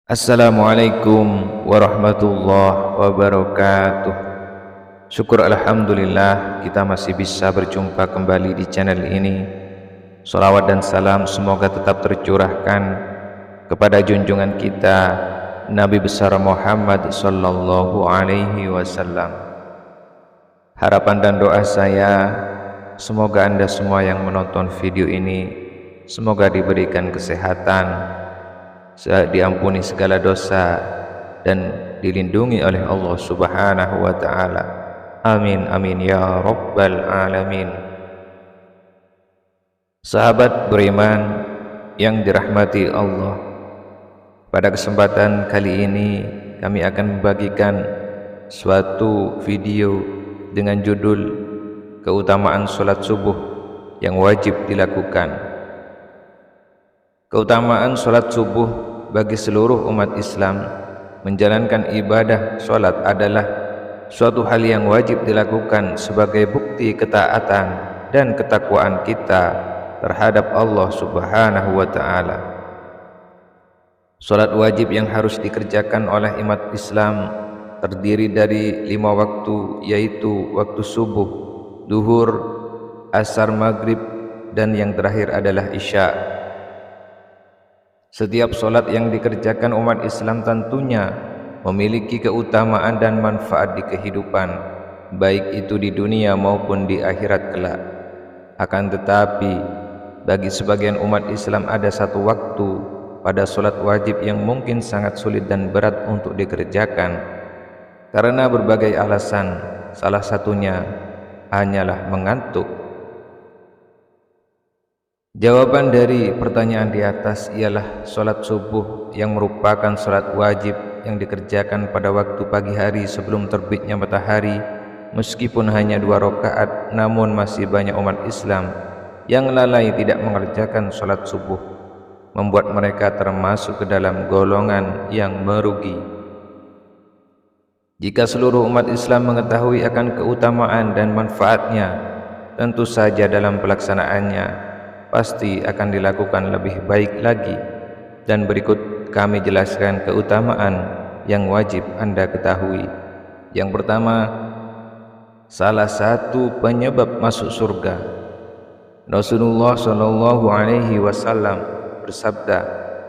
Assalamualaikum warahmatullahi wabarakatuh. Syukur alhamdulillah kita masih bisa berjumpa kembali di channel ini. Salawat dan salam semoga tetap tercurahkan kepada junjungan kita Nabi besar Muhammad sallallahu alaihi wasallam. Harapan dan doa saya, semoga Anda semua yang menonton video ini semoga diberikan kesehatan, diampuni segala dosa, dan dilindungi oleh Allah Subhanahu wa ta'ala. Amin amin ya rabbal alamin. Sahabat beriman yang dirahmati Allah, pada kesempatan kali ini kami akan membagikan suatu video dengan judul keutamaan sholat subuh yang wajib dilakukan. Keutamaan sholat subuh bagi seluruh umat Islam. Menjalankan ibadah sholat adalah suatu hal yang wajib dilakukan sebagai bukti ketaatan dan ketakwaan kita terhadap Allah Subhanahu wa ta'ala. Sholat wajib yang harus dikerjakan oleh umat Islam terdiri dari 5 waktu, yaitu waktu subuh, duhur, asar, maghrib, dan yang terakhir adalah isya. Setiap solat yang dikerjakan umat Islam tentunya memiliki keutamaan dan manfaat di kehidupan, baik itu di dunia maupun di akhirat kelak. Akan tetapi bagi sebagian umat Islam ada satu waktu pada solat wajib yang mungkin sangat sulit dan berat untuk dikerjakan karena berbagai alasan. Salah satunya hanyalah mengantuk. Jawaban dari pertanyaan di atas ialah sholat subuh yang merupakan sholat wajib yang dikerjakan pada waktu pagi hari sebelum terbitnya matahari. Meskipun hanya 2 rakaat, namun masih banyak umat Islam yang lalai tidak mengerjakan sholat subuh, membuat mereka termasuk ke dalam golongan yang merugi. Jika seluruh umat Islam mengetahui akan keutamaan dan manfaatnya, tentu saja dalam pelaksanaannya pasti akan dilakukan lebih baik lagi. Dan berikut kami jelaskan keutamaan yang wajib Anda ketahui. Yang pertama, salah satu penyebab masuk surga. Rasulullah sallallahu alaihi wasallam bersabda,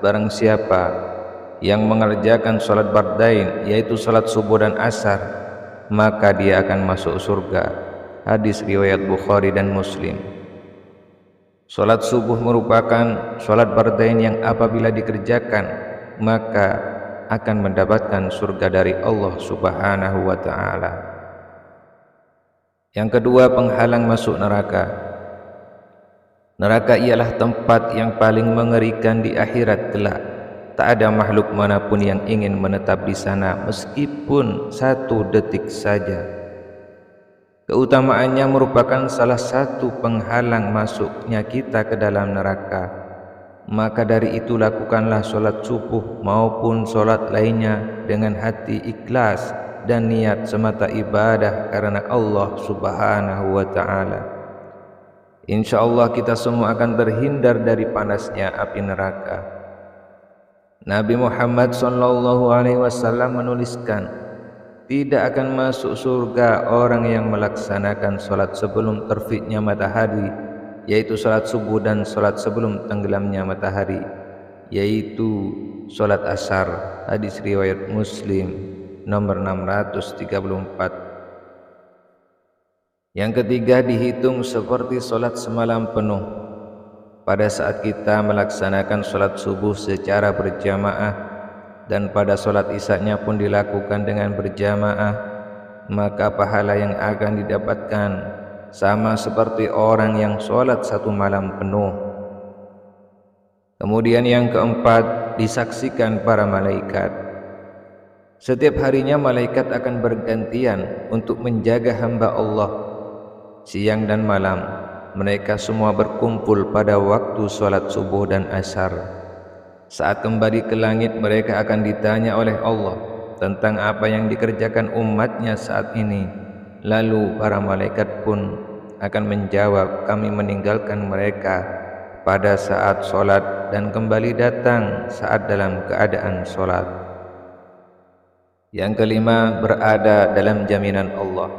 barang siapa yang mengerjakan salat bardain, yaitu salat subuh dan asar, maka dia akan masuk surga. Hadis riwayat Bukhari dan Muslim. Salat subuh merupakan salat bardain yang apabila dikerjakan maka akan mendapatkan surga dari Allah Subhanahu wa ta'ala. Yang kedua, penghalang masuk neraka. Neraka ialah tempat yang paling mengerikan di akhirat kelak. Tak ada makhluk manapun yang ingin menetap di sana meskipun 1 detik saja. Keutamaannya merupakan salah satu penghalang masuknya kita ke dalam neraka. Maka dari itu lakukanlah solat subuh maupun solat lainnya dengan hati ikhlas dan niat semata ibadah karena Allah Subhanahu wa ta'ala. InsyaAllah kita semua akan terhindar dari panasnya api neraka. Nabi Muhammad sallallahu alaihi wasallam menuliskan, tidak akan masuk surga orang yang melaksanakan salat sebelum terbitnya matahari, yaitu salat subuh, dan salat sebelum tenggelamnya matahari, yaitu salat asar. Hadis riwayat Muslim nomor 634. Yang ketiga, dihitung seperti salat semalam penuh. Pada saat kita melaksanakan salat subuh secara berjamaah dan pada solat isya-nya pun dilakukan dengan berjamaah, maka pahala yang akan didapatkan sama seperti orang yang solat 1 malam penuh. Kemudian yang keempat, disaksikan para malaikat. Setiap harinya malaikat akan bergantian untuk menjaga hamba Allah. Siang dan malam mereka semua berkumpul pada waktu solat subuh dan asar. Saat kembali ke langit, mereka akan ditanya oleh Allah tentang apa yang dikerjakan umatnya saat ini. Lalu para malaikat pun akan menjawab, kami meninggalkan mereka pada saat solat dan kembali datang saat dalam keadaan solat. Yang kelima, berada dalam jaminan Allah.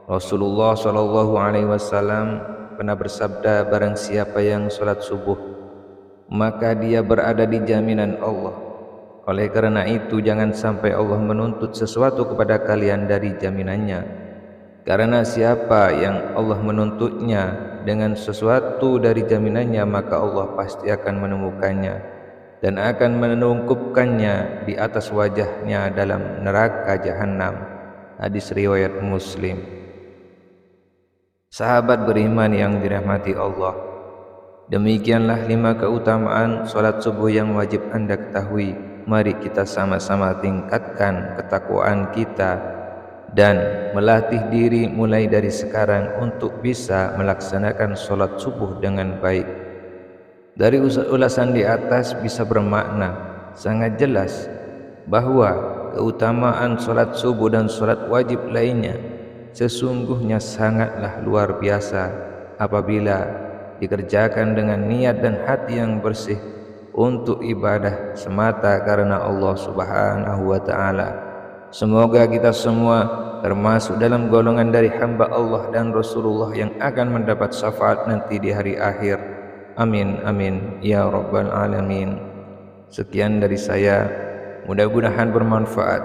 Rasulullah SAW pernah bersabda, barang siapa yang solat subuh, maka dia berada di jaminan Allah. Oleh karena itu, jangan sampai Allah menuntut sesuatu kepada kalian dari jaminannya. Karena siapa yang Allah menuntutnya dengan sesuatu dari jaminannya, maka Allah pasti akan menemukannya dan akan menungkupkannya di atas wajahnya dalam neraka jahanam. Hadis riwayat Muslim. Sahabat beriman yang dirahmati Allah, demikianlah 5 keutamaan solat subuh yang wajib Anda ketahui. Mari kita sama-sama tingkatkan ketakwaan kita dan melatih diri mulai dari sekarang untuk bisa melaksanakan solat subuh dengan baik. Dari ulasan di atas bisa bermakna sangat jelas bahawa keutamaan solat subuh dan solat wajib lainnya sesungguhnya sangatlah luar biasa apabila dikerjakan dengan niat dan hati yang bersih untuk ibadah semata karena Allah Subhanahu wa taala. Semoga kita semua termasuk dalam golongan dari hamba Allah dan Rasulullah yang akan mendapat syafaat nanti di hari akhir. Amin amin ya rabbal alamin. Sekian dari saya, mudah-mudahan bermanfaat.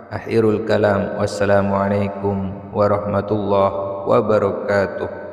Akhirul kalam, wassalamualaikum warahmatullahi wabarakatuh.